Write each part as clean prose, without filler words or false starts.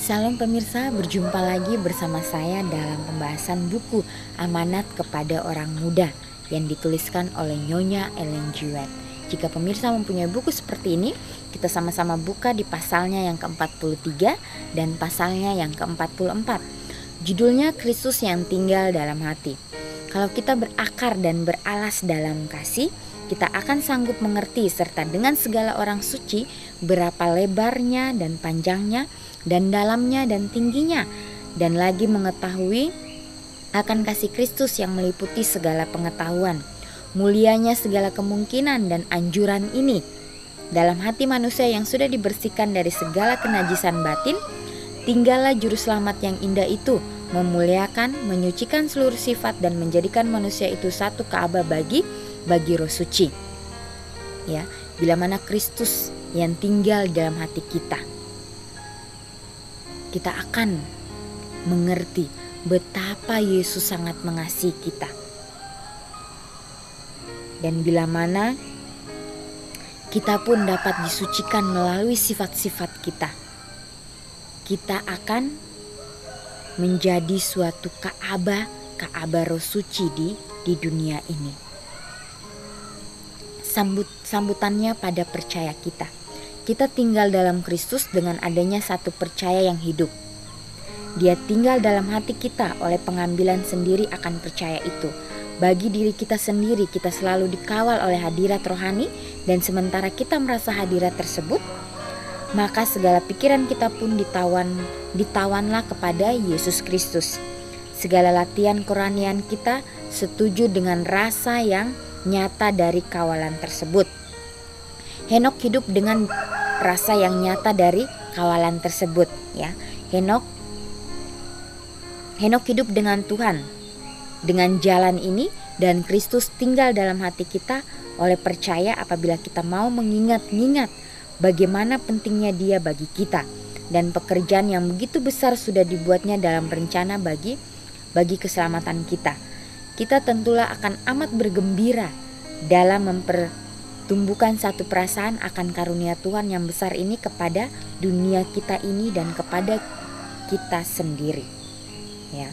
Salam pemirsa, berjumpa lagi bersama saya dalam pembahasan buku Amanat Kepada Orang Muda yang dituliskan oleh Nyonya Ellen G. White. Jika pemirsa mempunyai buku seperti ini, kita sama-sama buka di pasalnya yang ke-43 dan pasalnya yang ke-44. Judulnya Kristus yang Tinggal Dalam Hati. Kalau kita berakar dan beralas dalam kasih, kita akan sanggup mengerti serta dengan segala orang suci berapa lebarnya dan panjangnya dan dalamnya dan tingginya, dan lagi mengetahui akan kasih Kristus yang meliputi segala pengetahuan, mulianya segala kemungkinan dan anjuran ini dalam hati manusia yang sudah dibersihkan dari segala kenajisan batin. Tinggallah juru selamat yang indah itu, memuliakan, menyucikan seluruh sifat dan menjadikan manusia itu satu Ka'bah bagi roh suci. Ya, bila mana Kristus yang tinggal dalam hati kita, kita akan mengerti betapa Yesus sangat mengasihi kita. Dan bila mana kita pun dapat disucikan melalui sifat-sifat kita, kita akan menjadi suatu Ka'bah roh suci di dunia ini. Sambutannya pada percaya kita. Kita tinggal dalam Kristus dengan adanya satu percaya yang hidup. Dia tinggal dalam hati kita oleh pengambilan sendiri akan percaya itu. Bagi diri kita sendiri, kita selalu dikawal oleh hadirat rohani, dan sementara kita merasa hadirat tersebut, maka segala pikiran kita pun ditawanlah kepada Yesus Kristus. Segala latihan kerohanian kita setuju dengan rasa yang nyata dari kawalan tersebut. Henok hidup dengan rasa yang nyata dari kawalan tersebut, ya. Henok hidup dengan Tuhan, dengan jalan ini, dan Kristus tinggal dalam hati kita oleh percaya apabila kita mau mengingat-ingat bagaimana pentingnya Dia bagi kita, dan pekerjaan yang begitu besar sudah dibuatnya dalam rencana bagi keselamatan kita. Kita tentulah akan amat bergembira dalam mempertumbuhkan satu perasaan akan karunia Tuhan yang besar ini kepada dunia kita ini dan kepada kita sendiri. Ya.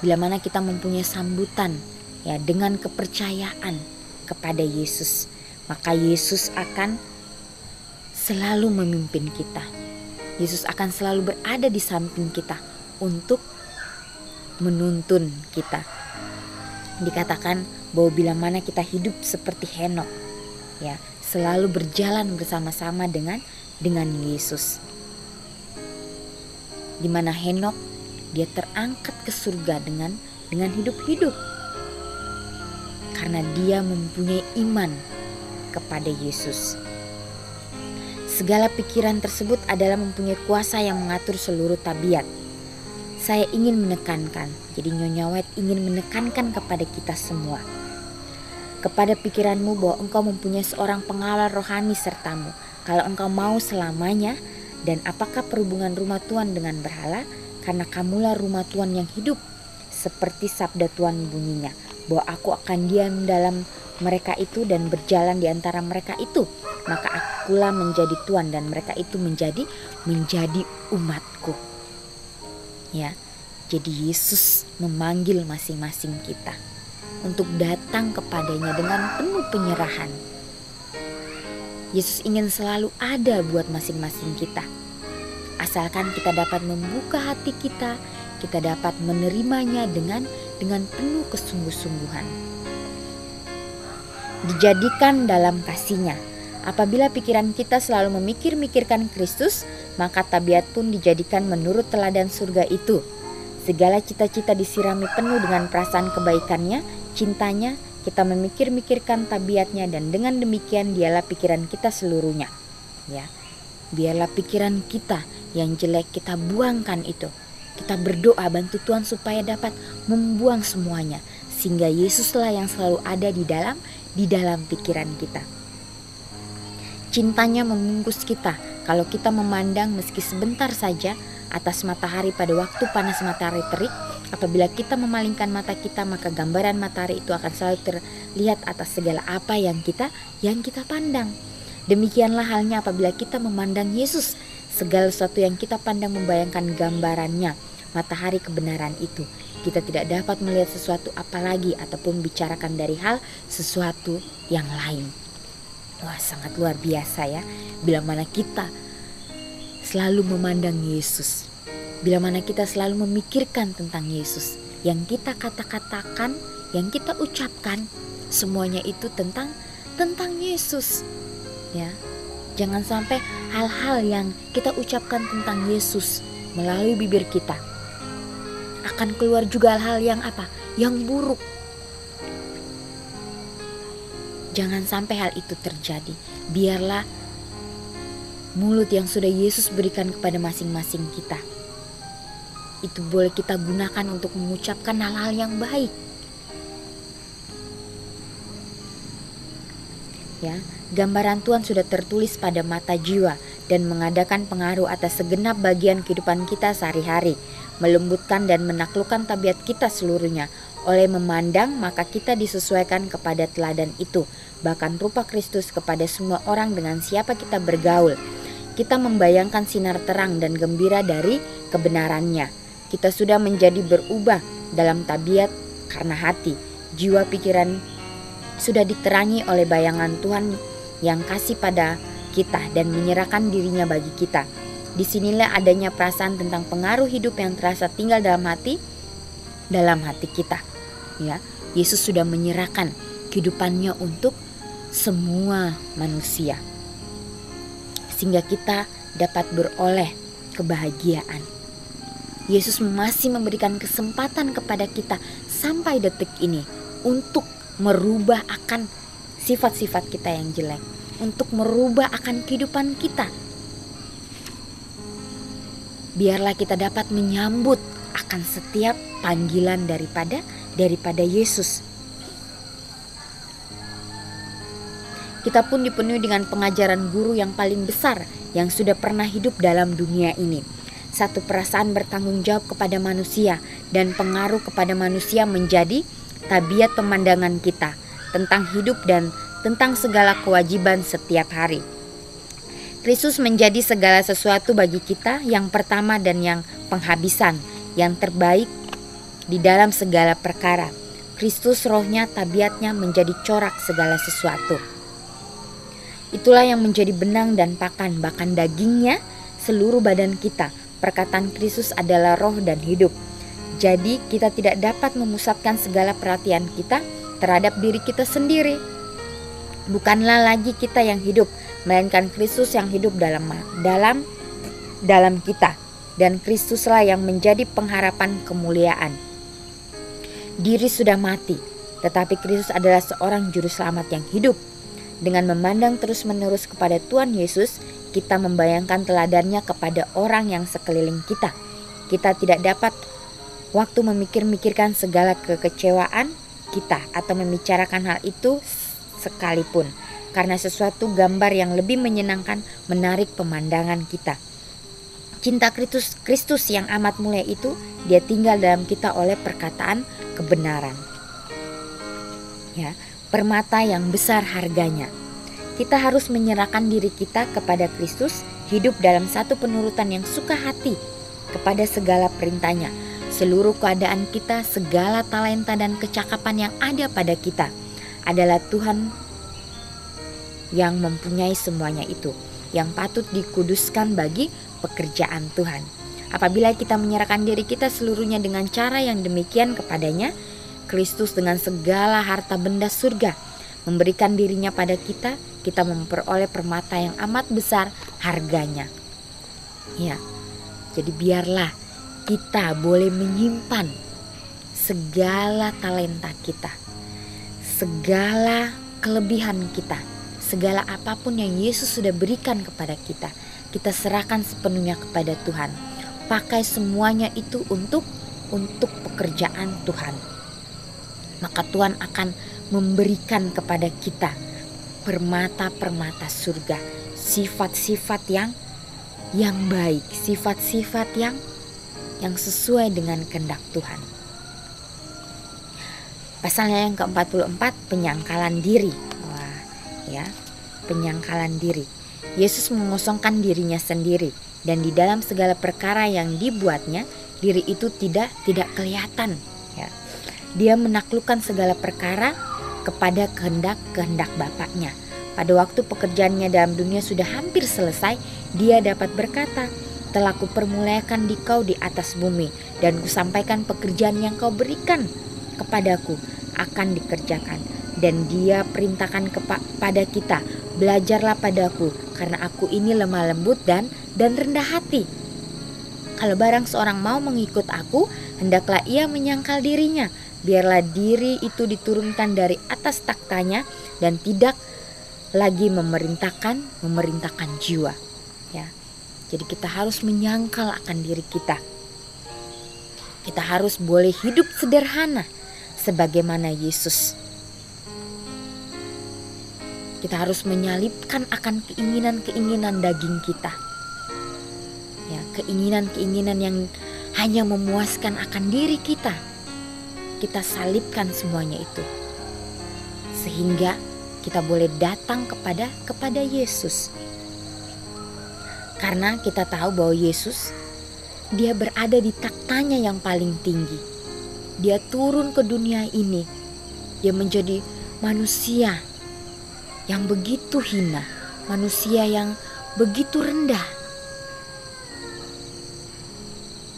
Bila mana kita mempunyai sambutan, ya, dengan kepercayaan kepada Yesus, maka Yesus akan selalu memimpin kita. Yesus akan selalu berada di samping kita untuk menuntun kita. Dikatakan bahwa bila mana kita hidup seperti Henok, ya, selalu berjalan bersama-sama dengan Yesus. Di mana Henok dia terangkat ke surga dengan hidup-hidup karena dia mempunyai iman kepada Yesus. Segala pikiran tersebut adalah mempunyai kuasa yang mengatur seluruh tabiat. Saya ingin menekankan, jadi Nyonya White ingin menekankan kepada kita semua, kepada pikiranmu bahwa engkau mempunyai seorang pengawal rohani sertamu. Kalau engkau mau selamanya, dan apakah perhubungan rumah Tuhan dengan berhala? Karena kamulah rumah Tuhan yang hidup, seperti sabda Tuhan bunyinya, bahwa aku akan diam dalam mereka itu dan berjalan di antara mereka itu, maka akulah menjadi Tuhan dan mereka itu menjadi umatku. Ya, jadi Yesus memanggil masing-masing kita untuk datang kepadanya dengan penuh penyerahan. Yesus ingin selalu ada buat masing-masing kita. Asalkan kita dapat membuka hati kita dapat menerimanya dengan penuh kesungguh-sungguhan. Dijadikan dalam kasih-Nya. Apabila pikiran kita selalu memikirkan Kristus, maka tabiat pun dijadikan menurut teladan surga itu. Segala cita-cita disirami penuh dengan perasaan kebaikannya, cintanya, kita memikirkan tabiatnya, dan dengan demikian dialah pikiran kita seluruhnya. Ya, biarlah pikiran kita yang jelek kita buangkan itu. Kita berdoa bantu Tuhan supaya dapat membuang semuanya, sehingga Yesuslah yang selalu ada di dalam pikiran kita. Cintanya membungkus kita. Kalau kita memandang meski sebentar saja atas matahari pada waktu panas matahari terik, apabila kita memalingkan mata kita, maka gambaran matahari itu akan selalu terlihat atas segala apa yang kita pandang. Demikianlah halnya apabila kita memandang Yesus, Segala sesuatu yang kita pandang membayangkan gambarannya, matahari kebenaran itu. Kita tidak dapat melihat sesuatu apalagi ataupun bicarakan dari hal sesuatu yang lain. Wah, sangat luar biasa ya. Bila mana kita selalu memandang Yesus, bila mana kita selalu memikirkan tentang Yesus, yang kita kata-katakan, yang kita ucapkan, semuanya itu tentang Yesus. Ya, jangan sampai hal-hal yang kita ucapkan tentang Yesus melalui bibir kita akan keluar juga hal-hal yang apa? Yang buruk. Jangan sampai hal itu terjadi. Biarlah mulut yang sudah Yesus berikan kepada masing-masing kita, itu boleh kita gunakan untuk mengucapkan hal-hal yang baik. Ya, gambaran Tuhan sudah tertulis pada mata jiwa dan mengadakan pengaruh atas segenap bagian kehidupan kita sehari-hari, melembutkan dan menaklukkan tabiat kita seluruhnya. Oleh memandang, maka kita disesuaikan kepada teladan itu, bahkan rupa Kristus kepada semua orang dengan siapa kita bergaul. Kita membayangkan sinar terang dan gembira dari kebenarannya. Kita sudah menjadi berubah dalam tabiat karena hati, jiwa, pikiran sudah diterangi oleh bayangan Tuhan yang kasih pada kita dan menyerahkan dirinya bagi kita. Disinilah adanya perasaan tentang pengaruh hidup yang terasa tinggal dalam hati kita. Ya, Yesus sudah menyerahkan kehidupannya untuk semua manusia, sehingga kita dapat beroleh kebahagiaan. Yesus masih memberikan kesempatan kepada kita sampai detik ini untuk merubah akan sifat-sifat kita yang jelek, untuk merubah akan kehidupan kita. Biarlah kita dapat menyambut akan setiap panggilan daripada Yesus. Kita pun dipenuhi dengan pengajaran guru yang paling besar yang sudah pernah hidup dalam dunia ini. Satu perasaan bertanggung jawab kepada manusia dan pengaruh kepada manusia menjadi tabiat pemandangan kita tentang hidup dan tentang segala kewajiban setiap hari. Kristus menjadi segala sesuatu bagi kita, yang pertama dan yang penghabisan, yang terbaik di dalam segala perkara. Kristus rohnya, tabiatnya menjadi corak segala sesuatu. Itulah yang menjadi benang dan pakan, bahkan dagingnya seluruh badan kita. Perkataan Kristus adalah roh dan hidup. Jadi kita tidak dapat memusatkan segala perhatian kita terhadap diri kita sendiri. Bukanlah lagi kita yang hidup, melainkan Kristus yang hidup dalam kita. Dan Kristuslah yang menjadi pengharapan kemuliaan. Diri sudah mati, tetapi Kristus adalah seorang juru selamat yang hidup. Dengan memandang terus-menerus kepada Tuhan Yesus, kita membayangkan teladannya kepada orang yang sekeliling kita. Kita tidak dapat waktu memikirkan segala kekecewaan kita atau membicarakan hal itu sekalipun, karena sesuatu gambar yang lebih menyenangkan menarik pemandangan kita. Cinta Kristus yang amat mulia itu, dia tinggal dalam kita oleh perkataan kebenaran. Ya, permata yang besar harganya. Kita harus menyerahkan diri kita kepada Kristus, hidup dalam satu penurutan yang suka hati kepada segala perintahnya. Seluruh keadaan kita, segala talenta dan kecakapan yang ada pada kita adalah Tuhan yang mempunyai semuanya itu, yang patut dikuduskan bagi pekerjaan Tuhan. Apabila kita menyerahkan diri kita seluruhnya dengan cara yang demikian kepadanya, Kristus dengan segala harta benda surga memberikan dirinya pada kita, kita memperoleh permata yang amat besar harganya. Ya, jadi biarlah kita boleh menyimpan segala talenta kita, segala kelebihan kita, segala apapun yang Yesus sudah berikan kepada kita. Kita serahkan sepenuhnya kepada Tuhan. Pakai semuanya itu untuk pekerjaan Tuhan. Maka Tuhan akan memberikan kepada kita permata-permata surga, sifat-sifat yang baik, sifat-sifat yang sesuai dengan kehendak Tuhan. Pasalnya yang ke-44, penyangkalan diri. Wah, ya, penyangkalan diri. Yesus mengosongkan dirinya sendiri, dan di dalam segala perkara yang dibuatnya, diri itu tidak kelihatan. Ya. Dia menaklukkan segala perkara kepada kehendak Bapaknya. Pada waktu pekerjaannya dalam dunia sudah hampir selesai, dia dapat berkata, telah kupermuliakan dikau di atas bumi, dan kusampaikan pekerjaan yang kau berikan kepadaku akan dikerjakan. Dan dia perintahkan kepada kita, belajarlah padaku, karena aku ini lemah lembut dan rendah hati. Kalau barang seorang mau mengikut aku, hendaklah ia menyangkal dirinya. Biarlah diri itu diturunkan dari atas taktanya dan tidak lagi memerintahkan jiwa. Ya. Jadi kita harus menyangkal akan diri kita. Kita harus boleh hidup sederhana sebagaimana Yesus. Kita harus menyalipkan akan keinginan-keinginan daging kita. Ya, keinginan-keinginan yang hanya memuaskan akan diri kita. Kita salibkan semuanya itu. Sehingga kita boleh datang kepada Yesus. Karena kita tahu bahwa Yesus, dia berada di taktanya yang paling tinggi. Dia turun ke dunia ini. Dia menjadi manusia yang begitu hina, manusia yang begitu rendah.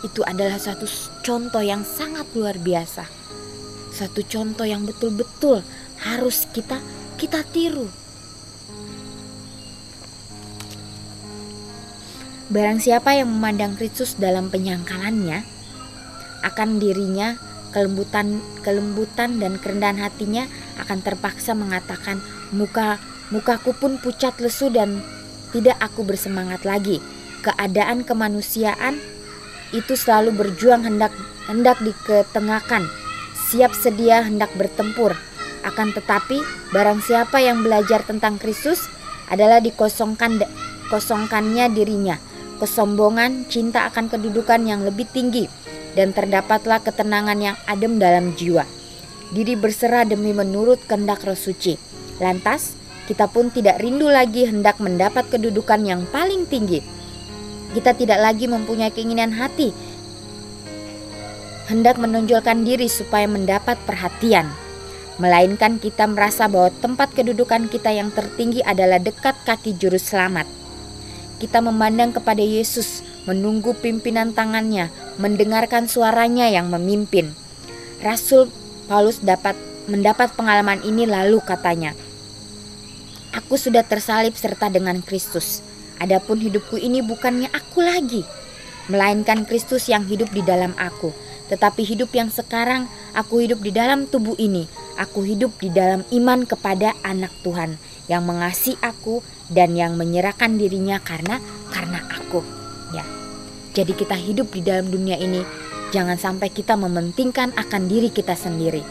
Itu adalah satu contoh yang sangat luar biasa. Satu contoh yang betul-betul harus kita tiru. Barang siapa yang memandang Kristus dalam penyangkalannya, akan dirinya kelembutan dan kerendahan hatinya akan terpaksa mengatakan, mukaku pun pucat lesu dan tidak aku bersemangat lagi. Keadaan kemanusiaan itu selalu berjuang hendak diketengahkan, siap sedia hendak bertempur. Akan tetapi barang siapa yang belajar tentang Kristus adalah dikosongkannya dirinya, kesombongan, cinta akan kedudukan yang lebih tinggi, dan terdapatlah ketenangan yang adem dalam jiwa. Diri berserah demi menurut kehendak Roh Suci. Lantas, kita pun tidak rindu lagi hendak mendapat kedudukan yang paling tinggi. Kita tidak lagi mempunyai keinginan hati hendak menonjolkan diri supaya mendapat perhatian. Melainkan kita merasa bahwa tempat kedudukan kita yang tertinggi adalah dekat kaki juru selamat. Kita memandang kepada Yesus, menunggu pimpinan tangannya, mendengarkan suaranya yang memimpin. Rasul Paulus mendapat pengalaman ini lalu katanya, aku sudah tersalib serta dengan Kristus. Adapun hidupku ini bukannya aku lagi, melainkan Kristus yang hidup di dalam aku. Tetapi hidup yang sekarang aku hidup di dalam tubuh ini. Aku hidup di dalam iman kepada Anak Tuhan yang mengasihi aku dan yang menyerahkan dirinya karena aku. Ya. Jadi kita hidup di dalam dunia ini, jangan sampai kita mementingkan akan diri kita sendiri.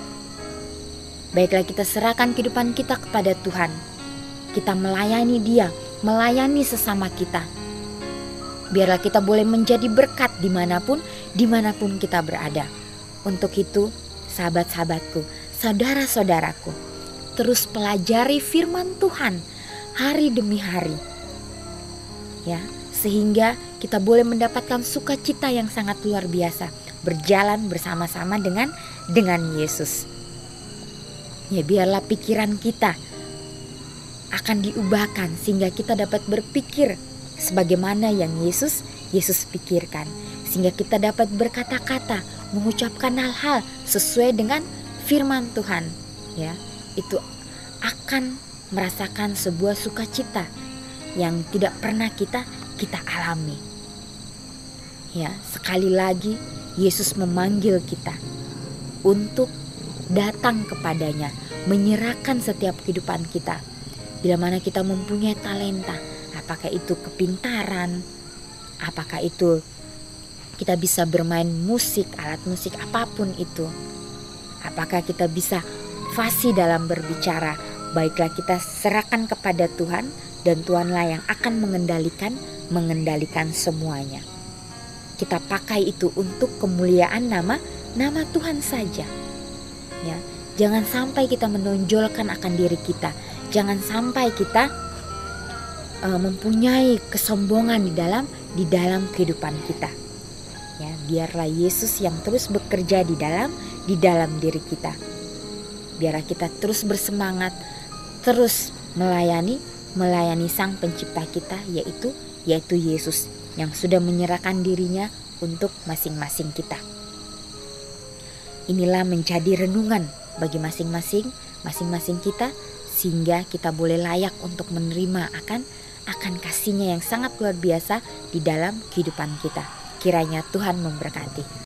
Baiklah kita serahkan kehidupan kita kepada Tuhan. Kita melayani Dia, melayani sesama kita. Biarlah kita boleh menjadi berkat dimanapun kita berada. Untuk itu, sahabat-sahabatku, saudara-saudaraku, terus pelajari firman Tuhan hari demi hari. Ya, sehingga kita boleh mendapatkan sukacita yang sangat luar biasa, berjalan bersama-sama dengan Yesus. Ya, biarlah pikiran kita akan diubahkan sehingga kita dapat berpikir sebagaimana yang Yesus pikirkan, sehingga kita dapat berkata-kata, mengucapkan hal-hal sesuai dengan firman Tuhan. Ya, itu akan merasakan sebuah sukacita yang tidak pernah kita alami. Ya, sekali lagi Yesus memanggil kita untuk datang kepadanya, menyerahkan setiap kehidupan kita. Bila mana kita mempunyai talenta, apakah itu kepintaran, apakah itu kita bisa bermain musik, alat musik apapun itu, apakah kita bisa fasih dalam berbicara, baiklah kita serahkan kepada Tuhan, dan Tuhanlah yang akan mengendalikan semuanya. Kita pakai itu untuk kemuliaan nama Tuhan saja. Ya, jangan sampai kita menonjolkan akan diri kita. Jangan sampai kita mempunyai kesombongan di dalam kehidupan kita. Ya, biarlah Yesus yang terus bekerja di dalam diri kita. Biarlah kita terus bersemangat, terus melayani Sang Pencipta kita, yaitu Yesus yang sudah menyerahkan dirinya untuk masing-masing kita. Inilah menjadi renungan bagi masing-masing kita, sehingga kita boleh layak untuk menerima akan kasih-Nya yang sangat luar biasa di dalam kehidupan kita. Kiranya Tuhan memberkati.